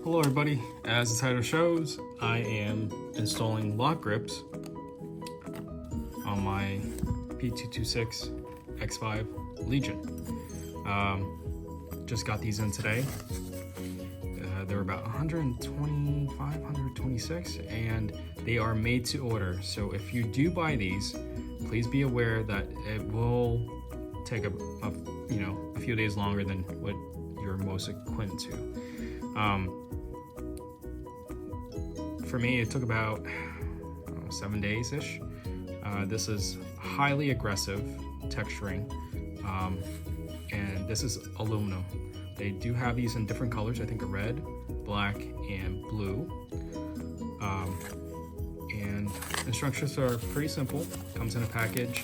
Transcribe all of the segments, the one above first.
Hello everybody, as the title shows, I am installing Lok Grips on my p226 x5 Legion. Just got these in today. They're about 125, 126, and they are made to order. So if you do buy these, please be aware that it will take a few days longer than what you're most acquainted to. For me, it took about 7 days-ish. This is highly aggressive texturing, and this is aluminum. They do have these in different colors, I think a red, black, and blue. And instructions are pretty simple. Comes in a package.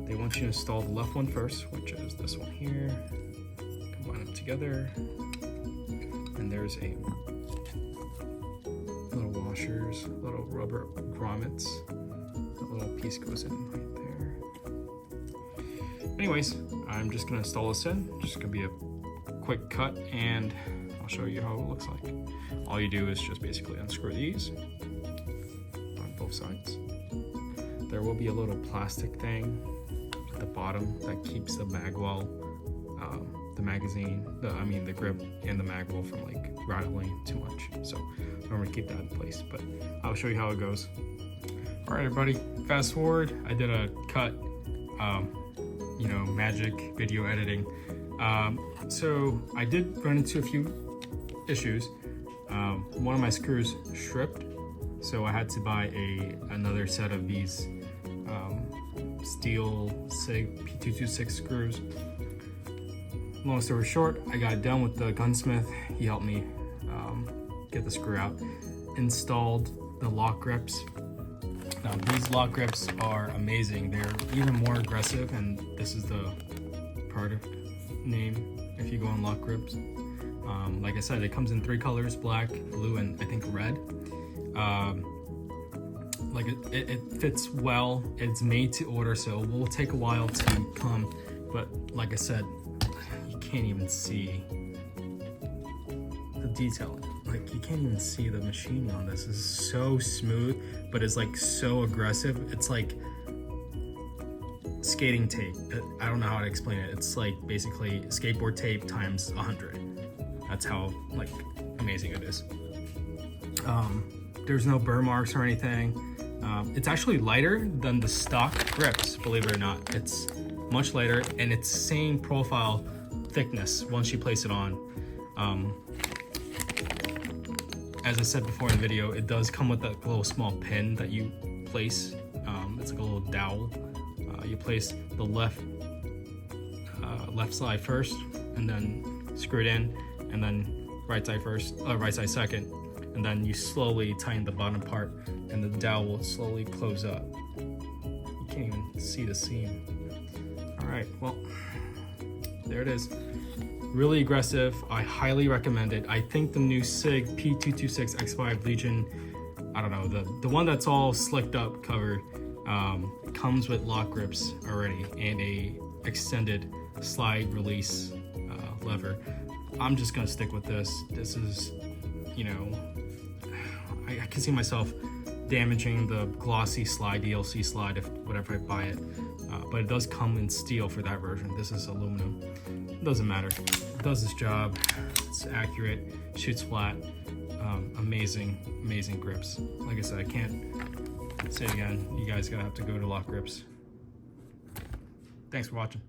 They want you to install the left one first, which is this one here. Combine them together. And there's a little washers, little rubber grommets. That little piece goes in right there. Anyways, I'm just gonna install this in. Just gonna be a quick cut, and I'll show you how it looks like. All you do is just basically unscrew these on both sides. There will be a little plastic thing at the bottom that keeps the magwell, the grip and the magwell from like rattling too much. So remember to keep that in place, but I'll show you how it goes. All right, everybody, fast forward. I did a cut, magic video editing. So I did run into a few issues. One of my screws stripped, so I had to buy another set of these steel SIG p226 screws. Long story short, I got done with the gunsmith. He helped me get the screw out. Installed the Lok Grips. Now these Lok Grips are amazing. They're even more aggressive, and this is the product name if you go on Lok Grips. Like I said, it comes in 3 colors: black, blue, and I think red. It fits well. It's made to order, so it will take a while to come, but like I said, you can't even see the detailing. Like, you can't even see the machining on this. It's so smooth, but it's like so aggressive. It's like skating tape. I don't know how to explain it. It's like basically skateboard tape times 100. That's how like amazing it is. There's no burr marks or anything. It's actually lighter than the stock grips, believe it or not. It's much lighter, and it's same profile thickness once you place it on. As I said before in the video, it does come with that little small pin that you place. It's like a little dowel. You place the left side first, and then screw it in, and then right side second, and then you slowly tighten the bottom part, and the dowel will slowly close up. You can't even see the seam. All right, well, there it is. Really aggressive. I highly recommend it. I think the new SIG p226 x5 Legion, I don't know, the one that's all slicked up covered, comes with Lok Grips already and a extended slide release lever. I'm just gonna stick with this. This is, I can see myself damaging the glossy slide, DLC slide, whatever I buy it. But it does come in steel for that version. This is aluminum. It doesn't matter. It does its job. It's accurate, shoots flat. Amazing grips. Like I said, I can't say it again. You guys gotta have to go to Lok Grips. Thanks for watching.